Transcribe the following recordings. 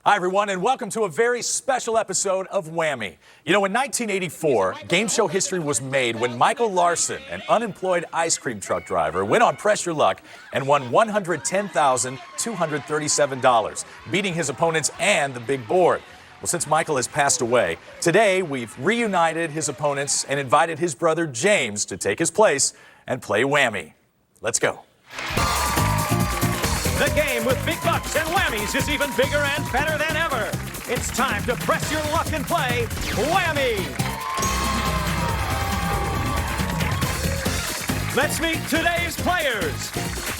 Hi, everyone, and welcome to a very special episode of Whammy. You know, in 1984, game show history was made when Michael Larson, an unemployed ice cream truck driver, went on Press Your Luck and won $110,237, beating his opponents and the big board. Well, since Michael has passed away, today we've reunited his opponents and invited his brother James to take his place and play Whammy. Let's go. The game with big bucks and whammies is even bigger and better than ever. It's time to press your luck and play Whammy. Let's meet today's players.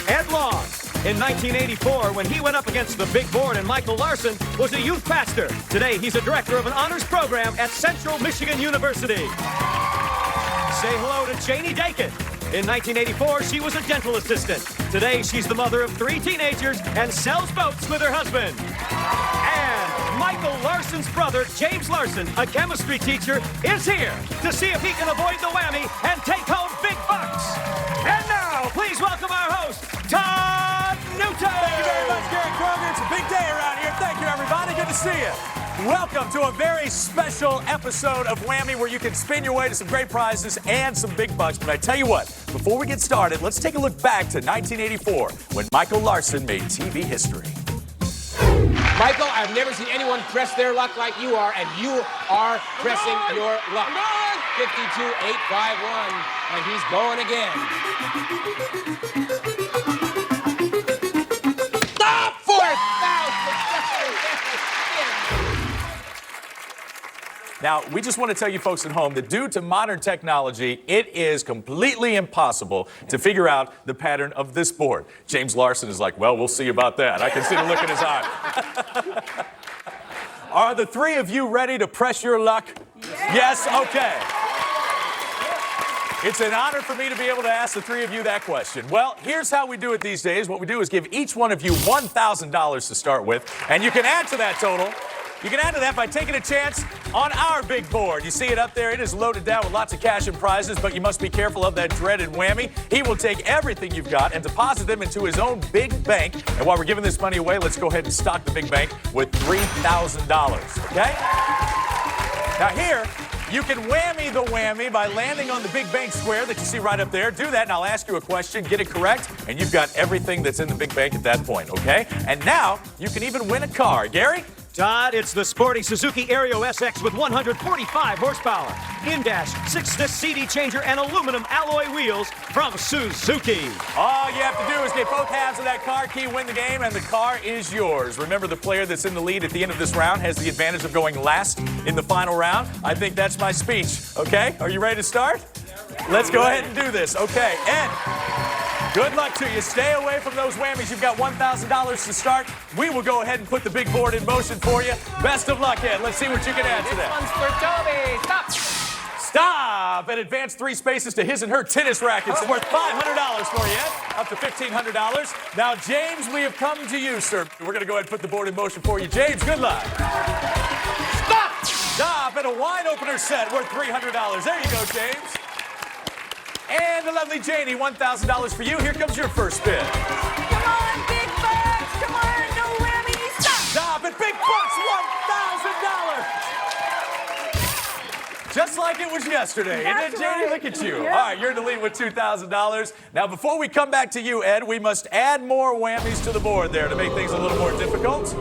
Ed Long. In 1984, when he went up against the big board and Michael Larson was a youth pastor. Today, he's a director of an honors program at Central Michigan University. Say hello to Janie Dakin. In 1984, she was a dental assistant. Today, she's the mother of 3 teenagers and sells boats with her husband. And Michael Larson's brother, James Larson, a chemistry teacher, is here to see if he can avoid the whammy and take home big bucks. And now, please welcome our host, Todd Newton. Thank you very much, Gary Kroger. It's a big day around here. Thank you, everybody. Good to see you. Welcome to a very special episode of Whammy where you can spin your way to some great prizes and some big bucks. But I tell you what, before we get started, let's take a look back to 1984 when Michael Larson made TV history. Michael, I've never seen anyone press their luck like you are, and you are pressing your luck. 52-851, and he's going again. Stop! 4,000! Now, we just want to tell you folks at home that due to modern technology, it is completely impossible to figure out the pattern of this board. James Larson is like, well, we'll see about that. I can see the look in his eye. Are the 3 of you ready to press your luck? Yes? Okay. It's an honor for me to be able to ask the 3 of you that question. Well, here's how we do it these days. What we do is give each one of you $1,000 to start with, and you can add to that total. You can add to that by taking a chance on our big board. You see it up there. It is loaded down with lots of cash and prizes, but you must be careful of that dreaded whammy. He will take everything you've got and deposit them into his own big bank. And while we're giving this money away, let's go ahead and stock the big bank with $3,000, okay? Now here, you can whammy the whammy by landing on the big bank square that you see right up there. Do that, and I'll ask you a question, get it correct, and you've got everything that's in the big bank at that point, okay? And now, you can even win a car. Gary? Todd, it's the sporty Suzuki Aereo SX with 145 horsepower, in-dash, 6-disc CD changer, and aluminum alloy wheels from Suzuki. All you have to do is get both halves of that car key, win the game, and the car is yours. Remember, the player that's in the lead at the end of this round has the advantage of going last in the final round. I think that's my speech, okay? Are you ready to start? Let's go ahead and do this, okay? And good luck to you. Stay away from those whammies. You've got $1,000 to start. We will go ahead and put the big board in motion for you. Best of luck, Ed. Let's see what you can add to that. This one's for Toby. Stop! Stop! And advance 3 spaces to his and her tennis rackets. It's worth $500 for you, Ed. Up to $1,500. Now, James, we have come to you, sir. We're going to go ahead and put the board in motion for you. James, good luck. Stop! Stop! And a wine opener set worth $300. There you go, James. And the lovely Janie, $1,000 for you. Here comes your first spin. Come on, big bucks! Come on, no whammy! Stop! Stop it, big bucks, $1,000! Just like it was yesterday, isn't it, Janie? Look at you. Yeah. All right, you're in the lead with $2,000. Now, before we come back to you, Ed, we must add more whammies to the board there to make things a little more difficult.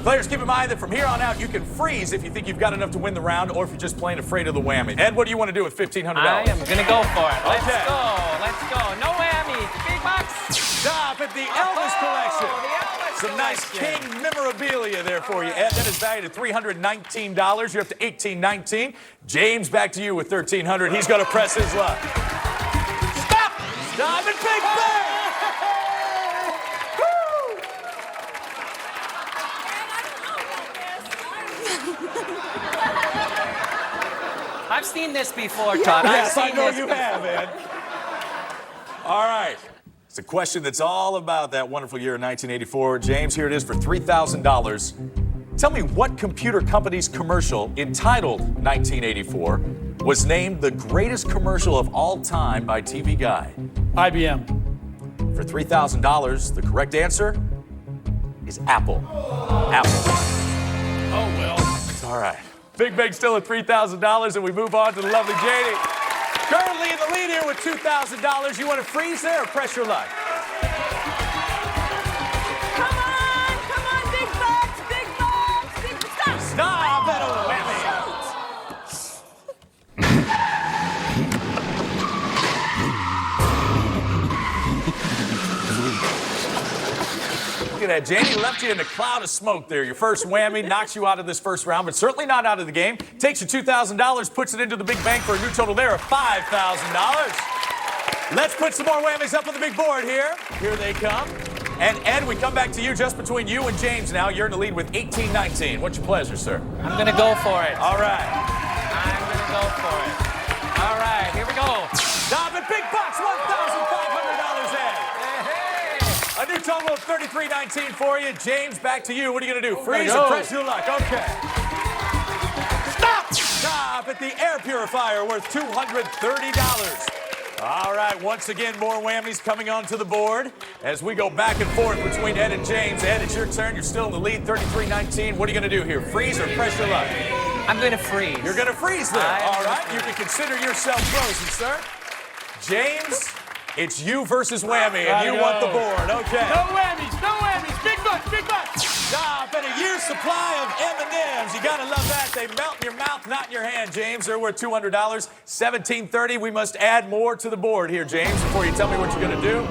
Players, keep in mind that from here on out, you can freeze if you think you've got enough to win the round or if you're just plain afraid of the whammy. Ed, what do you want to do with $1,500? I am going to go for it. Let's Okay. go. Let's go. No whammy. Big bucks. Stop at the Elvis collection. The Elvis Some nice collection. King memorabilia there for you, Ed. That is valued at $319. You're up to $1,819. James, back to you with $1,300. He's going to press his luck. Stop! Stop it, Big Bang! I've seen this before, Todd. Yes, I I've seen know this you before. have, Ed. All right. It's a question that's all about that wonderful year in 1984. James, here it is for $3,000. Tell me what computer company's commercial entitled 1984 was named the greatest commercial of all time by TV Guide? IBM. For $3,000, the correct answer is apple. Apple. Oh, well. It's all right. Big Bang still at $3,000, and we move on to the lovely Janie. Currently in the lead here with $2,000. You want to freeze there or press your luck? Come on, big bucks, big bucks, big stop. Stop it, a whammy. Look at that. Janie left you in a cloud of smoke there. Your first whammy knocks you out of this first round, but certainly not out of the game. Takes you $2,000, puts it into the big bank for a new total there of $5,000. Let's put some more whammies up on the big board here. Here they come. And Ed, we come back to you just between you and James now. You're in the lead with 18-19. What's your pleasure, sir? I'm going to go for it. All right. I'm going to go for it. All right, here we go. Stop it. Big bucks, $1,500, Ed. A new total of $33.19 for you. James, back to you. What are you going to do? Freeze or press your luck? Okay. Stop! Stop at the air purifier worth $230. All right, once again, more whammies coming onto the board as we go back and forth between Ed and James. Ed, it's your turn. You're still in the lead, 33-19. What are you going to do here? Freeze or press your luck? I'm going to freeze. You're going to freeze there. All right, you can consider yourself frozen, sir. James, it's you versus Whammy, and you want the board. Okay. No whammies, big bucks, big bucks. Stop, and a year's supply of M&Ms. You gotta love that. They melt in your mouth, not in your hand, James. They're worth $200. $17.30. We must add more to the board here, James, before you tell me what you're gonna do.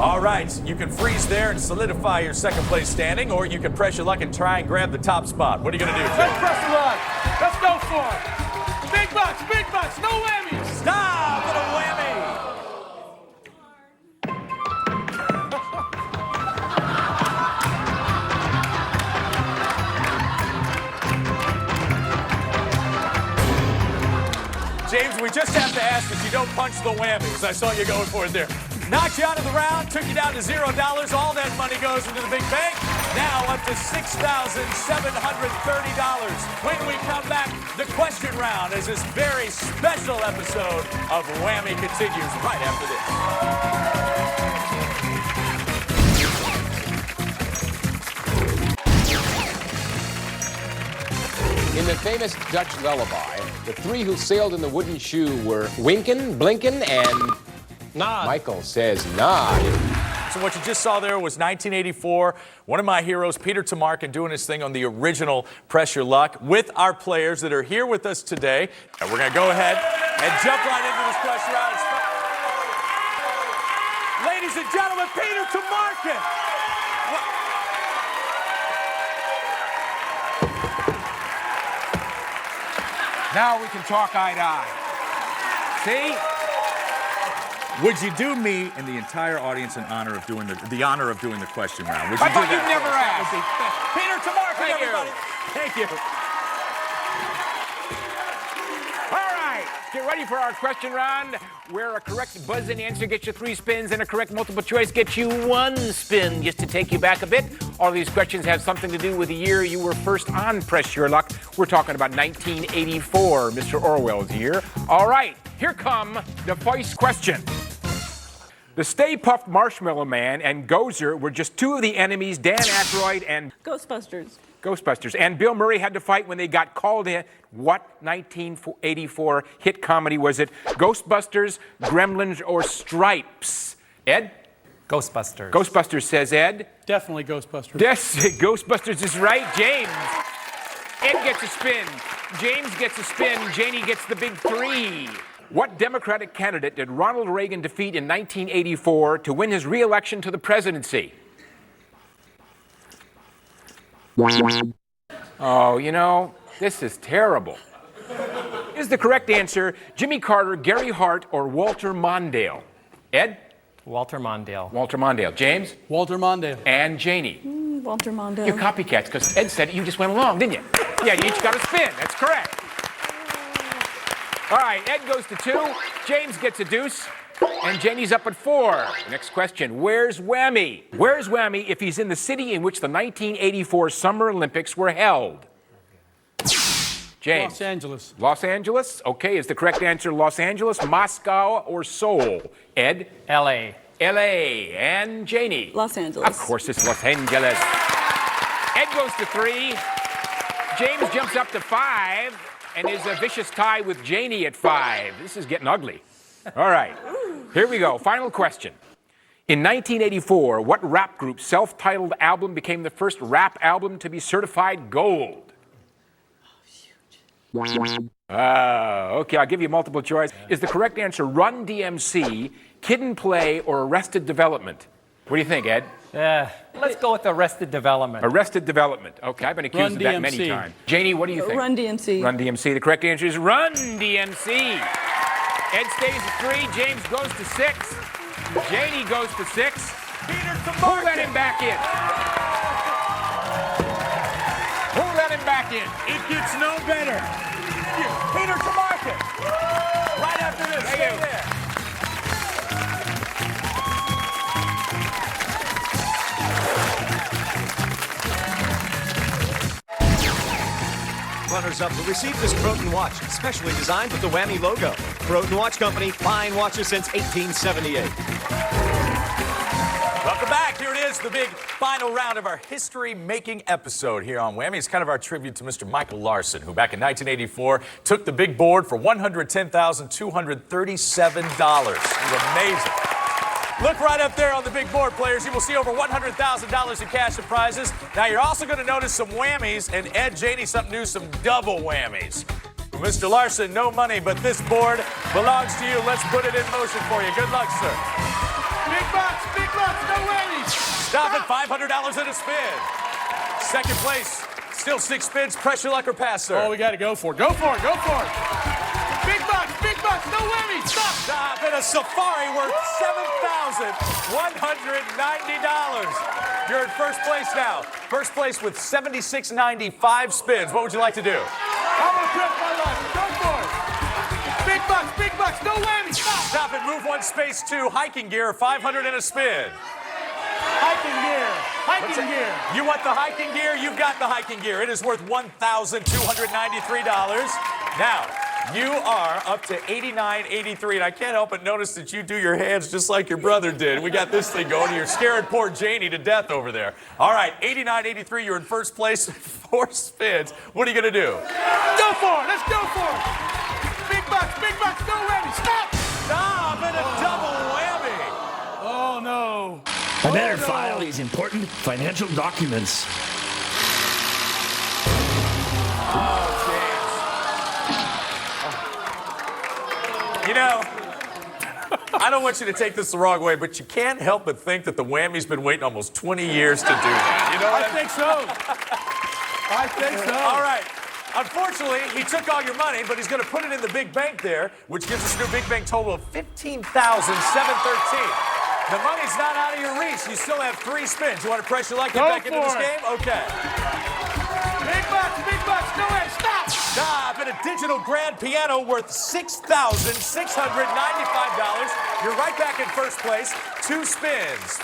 All right, you can freeze there and solidify your second place standing, or you can press your luck and try and grab the top spot. What are you gonna do, James? Let's press the luck. Let's go for it. Big bucks, no whammies. Stop, and a whammy. James, we just have to ask that you don't punch the whammies. I saw you going for it there. Knocked you out of the round, took you down to $0. All that money goes into the big bank. Now up to $6,730. When we come back, the question round as this very special episode of Whammy continues right after this. In the famous Dutch lullaby, the three who sailed in the wooden shoe were Winkin, Blinkin, and Nod. Michael says nod. So what you just saw there was 1984. One of my heroes, Peter Tamarkin, doing his thing on the original Press Your Luck with our players that are here with us today. And we're going to go ahead and jump right into this question round. Ladies and gentlemen, Peter Tamarkin. Now we can talk eye to eye. See? Would you do me and the entire audience an honor of doing the honor of doing the question round? Would you I do thought that? you'd never asked. Peter Tamarkin, Thank you. everybody. Thank you. All right, get ready for our question round, where a correct buzz-in answer gets you 3 spins and a correct multiple choice gets you 1 spin. Just to take you back a bit, all these questions have something to do with the year you were first on Press Your Luck. We're talking about 1984, Mr. Orwell's year. All right, here come the first question. The Stay Puft Marshmallow Man and Gozer were just 2 of the enemies Dan Aykroyd and Ghostbusters. and Bill Murray had to fight when they got called in. What 1984 hit comedy was it? Ghostbusters, Gremlins, or Stripes? Ed? Ghostbusters. Ghostbusters, says Ed. Definitely Ghostbusters. Yes, Ghostbusters is right. James. Ed gets a spin. James gets a spin. Janie gets the big 3. What Democratic candidate did Ronald Reagan defeat in 1984 to win his re-election to the presidency? Oh, you know, this is terrible. Is the correct answer Jimmy Carter, Gary Hart, or Walter Mondale? Ed? Walter Mondale. Walter Mondale. James? Walter Mondale. And Janie? Walter Mondale. You're copycats, because Ed said it, you just went along, didn't you? Yeah, you each got a spin. That's correct. All right, Ed goes to 2. James gets a deuce. And Janie's up at 4. Next question. Where's Whammy? Where's Whammy if he's in the city in which the 1984 Summer Olympics were held? James. Los Angeles. Los Angeles? Okay, is the correct answer Los Angeles, Moscow, or Seoul? Ed? L.A. L.A. And Janie? Los Angeles. Of course, it's Los Angeles. Ed goes to 3. James jumps up to 5 and is a vicious tie with Janie at 5. This is getting ugly. All right, here we go. Final question. In 1984, what rap group's self-titled album became the first rap album to be certified gold? Okay, I'll give you multiple choice. Is the correct answer Run DMC, Kid and Play, or Arrested Development? What do you think, Ed? Let's go with Arrested Development. Arrested Development. Okay, I've been accused of that many times. Janie, what do you think? Run DMC. Run DMC. The correct answer is Run DMC. Ed stays at 3. James goes to 6. Janie goes to 6. Who let him back in? Who let him back in? It gets no better. Peter to market. Right after this. Stay there. Runners-up will receive this Croton watch, specially designed with the Whammy logo. Croton Watch Company, fine watches since 1878. Welcome back. Here it is, the big final round of our history-making episode here on Whammy. It's kind of our tribute to Mr. Michael Larson, who back in 1984 took the big board for $110,237. It was amazing. Look right up there on the big board, players. You will see over $100,000 in cash and prizes. Now, you're also going to notice some whammies, and Ed, Janie, something new, some double whammies. Mr. Larson, no money, but this board belongs to you. Let's put it in motion for you. Good luck, sir. Big bucks, no whammies. Stop at $500 in a spin. Second place, still 6 spins. Pressure luck or pass, sir. Oh, we got to go for it. Go for it. Go for it. Big bucks, no whammies. Stop. Stop at a safari worth $7,190. You're in first place now. First place with $76.90, 5 spins. What would you like to do? I'm going to trip my life. Go for it. Big bucks, no whammies. Stop. Stop it. Move 1 space to hiking gear, 500 in a spin. Hiking gear. You want the hiking gear? You've got the hiking gear. It is worth $1,293. Now, you are up to $89.83, and I can't help but notice that you do your hands just like your brother did. We got this thing going. You're scaring poor Janie to death over there. All right, $89.83. You're in first place. 4 spins. What are you going to do? Go for it. Let's go for it. Big bucks, no whammies. Stop. Stop and a double whammy. Oh, no. I better file these important financial documents. You know, I don't want you to take this the wrong way, but you can't help but think that the Whammy's been waiting almost 20 years to do that. You know what I think so. All right. Unfortunately, he took all your money, but he's going to put it in the big bank there, which gives us a new big bank total of $15,713. The money's not out of your reach. You still have 3 spins. You want to press your luck, get back into this game? Okay. Big bucks, no way. Stop. Stop at a digital grand piano worth $6,695. You're right back in first place. 2 spins.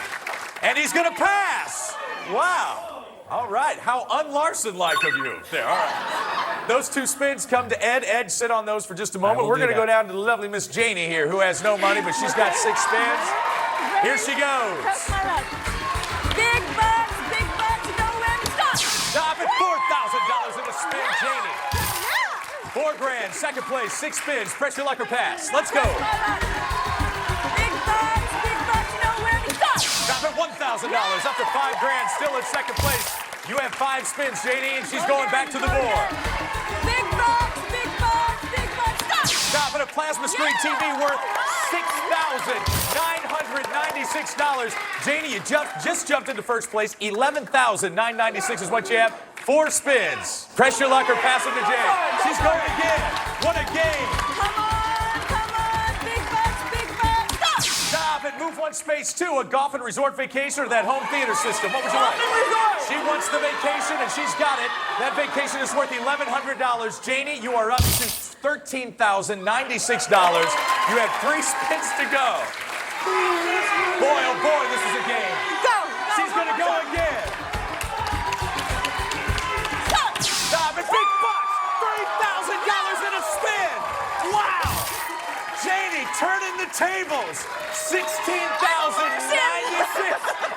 And he's going to pass. Wow. All right. How un-Larson-like of you there. All right. Those 2 spins come to Ed. Ed, sit on those for just a moment. We're going to go down to the lovely Miss Janie here, who has no money, but she's got 6 spins. Here she goes. Big bucks, no whammy. Stop. Stop at $4,000 in a spin, Janie. 4 grand, second place, 6 spins. Press your luck or pass. Let's go. Big bucks, no whammy. Stop. Stop at $1,000, up to 5 grand, still in second place. You have 5 spins, Janie, and she's going back to the board. Big bucks, stop. Stop at a plasma screen TV worth $6,996. Janie, you just jumped into first place. $11,996 is what you have. 4 spins. Press your luck or pass it to Jane. She's going again. What a game. Come on. Big bucks, stop. Stop it. Move 1 space to a golf and resort vacation or that home theater system. What would you like? She wants the vacation, and she's got it. That vacation is worth $1,100. Janie, you are up to $13,096. You have 3 spins to go. Boy, oh boy, this is a game. Go. She's going to go again. Stop it. Big bucks. $3,000 in a spin. Wow. Janie turning the tables. 16,096.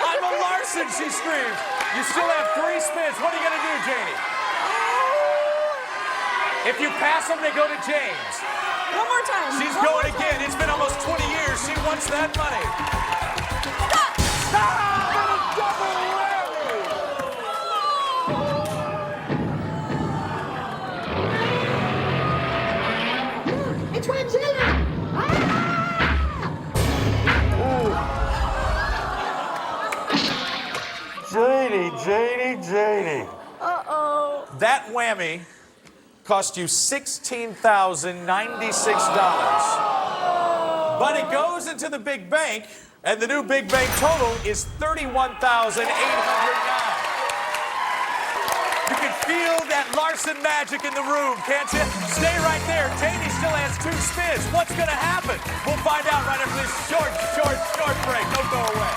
I'm a Larson, she screams. You still have 3 spins. What are you going to do, Janie? If you pass them, they go to James. One more time. She's One going more again. time. It's been almost 20 years. She wants that money. Stop! And a double whammy! It's Whamzilla! Janie. Uh-oh. That whammy cost you $16,096. But it goes into the big bank, and the new big bank total is $31,809. You can feel that Larson magic in the room, can't you? Stay right there. Janie still has 2 spins. What's going to happen? We'll find out right after this short break. Don't go away.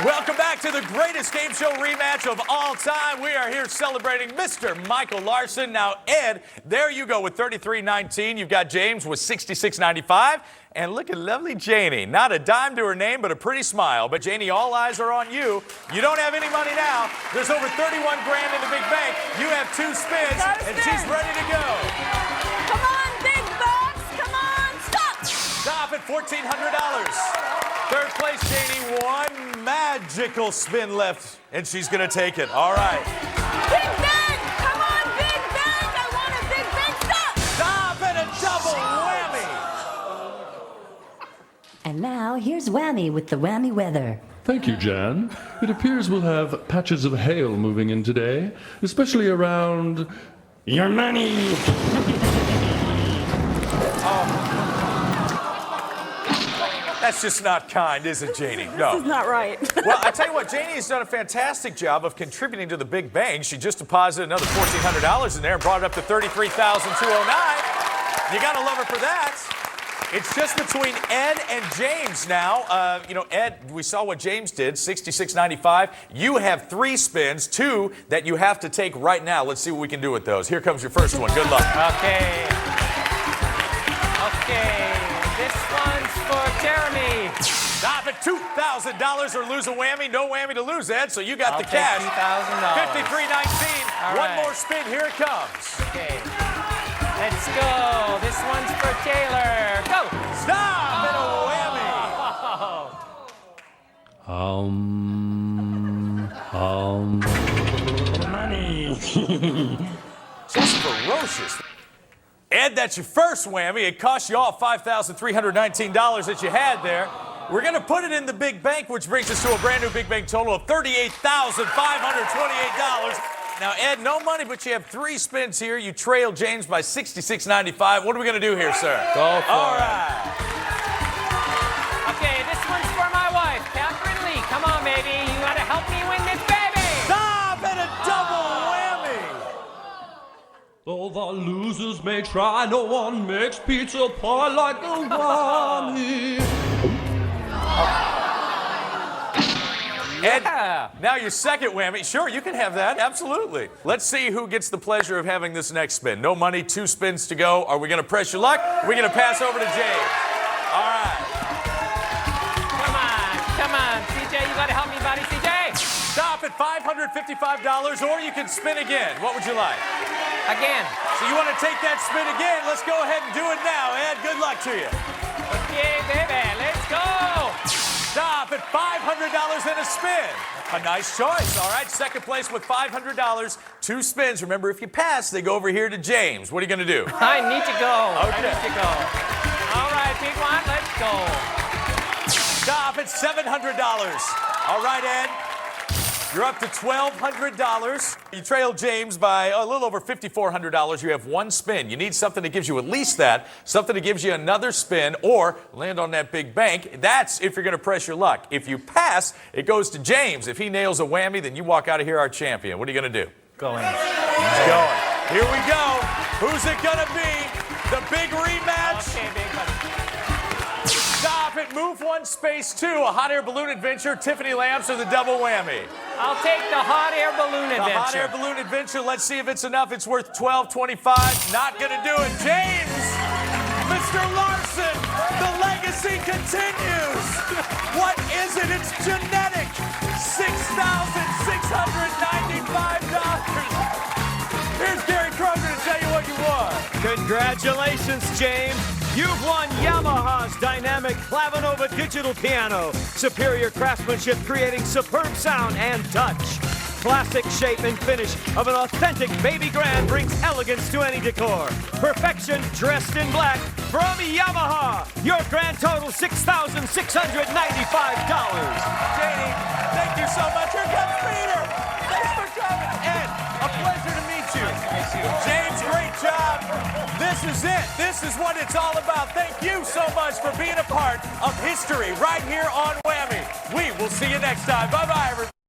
Welcome back to the greatest game show rematch of all time. We are here celebrating Mr. Michael Larson. Now, Ed, there you go with 33.19. You've got James with 66.95. And look at lovely Janie. Not a dime to her name, but a pretty smile. But Janie, all eyes are on you. You don't have any money now. There's over 31 grand in the big bank. You have 2 spins, and she's ready to go. Come on, big bucks. Come on, stop. Stop at $1,400. Third place, Janie, 1 magical spin left, and she's going to take it. All right. Big bang. Come on, big bang. I want a big bang. Stop. Stop and a double whammy. And now, here's Whammy with the Whammy weather. Thank you, Jan. It appears we'll have patches of hail moving in today, especially around your money. That's just not kind, is it, Janie? No. This is not right. Well, I tell you what, Janie has done a fantastic job of contributing to the big bang. She just deposited another $1,400 in there and brought it up to $33,209. You got to love her for that. It's just between Ed and James now. Ed, we saw what James did, 66.95. You have 3 spins, 2 that you have to take right now. Let's see what we can do with those. Here comes your first one. Good luck. Okay. This one's for Jeremy. Stop at $2,000 or lose a whammy. No whammy to lose, Ed, so you got the cash. $2,000. $53.19. All One right. more spin. Here it comes. Okay. Let's go. This one's for Taylor. Go. Stop and a whammy. Money. Just ferocious. Ed, that's your first whammy. It cost you all $5,319 that you had there. We're going to put it in the big bank, which brings us to a brand new big bank total of $38,528. Now, Ed, no money, but you have 3 spins here. You trail James by $66.95. What are we going to do here, sir? Go for all it. right. Okay, this one's for my wife, Catherine Lee. Come on, baby. You got to help me win this, baby. Stop and a double whammy. Though the losers may try, no one makes pizza pie like a Whammy. Ed, Yeah. now your second whammy. Sure, you can have that. Absolutely. Let's see who gets the pleasure of having this next spin. No money, 2 spins to go. Are we going to press your luck? Are we going to pass over to James? All right. Come on. CJ, you got to help me, buddy. CJ. Stop at $555, or you can spin again. What would you like? Again. So you want to take that spin again? Let's go ahead and do it now, Ed. Good luck to you. Okay, baby. Let's go. Stop at $500 and a spin. A nice choice. All right, second place with $500, 2 spins. Remember, if you pass, they go over here to James. What are you going to do? I need to go. Okay. I need to go. All right, big one. Let's go. Stop at $700. All right, Ed. You're up to $1,200. You trail James by a little over $5,400. You have 1 spin. You need something that gives you at least that, something that gives you another spin, or land on that big bank. That's if you're going to press your luck. If you pass, it goes to James. If he nails a whammy, then you walk out of here our champion. What are you going to do? Going. He's going. Here we go. Who's it going to be? The big rematch? Okay, big buddy. Stop at Move One Space 2, a hot air balloon adventure, Tiffany lamps, or the double whammy? I'll take the hot air balloon adventure. The hot air balloon adventure. Let's see if it's enough. It's worth $12.25. Not gonna do it. James, Mr. Larson, the legacy continues. What is it? It's genetic. $6,695. Here's Gary Kroger to tell you what you won. Congratulations, James. You've won Yamaha's dynamic Clavinova digital piano. Superior craftsmanship creating superb sound and touch. Classic shape and finish of an authentic baby grand brings elegance to any decor. Perfection dressed in black from Yamaha. Your grand total $6,695. Janie, thank you so much. Here comes Peter. Thanks for coming. Ed, a pleasure to meet you. James, great job. This is it. This is what it's all about. Thank you so much for being a part of history right here on Whammy. We will see you next time. Bye-bye, everybody.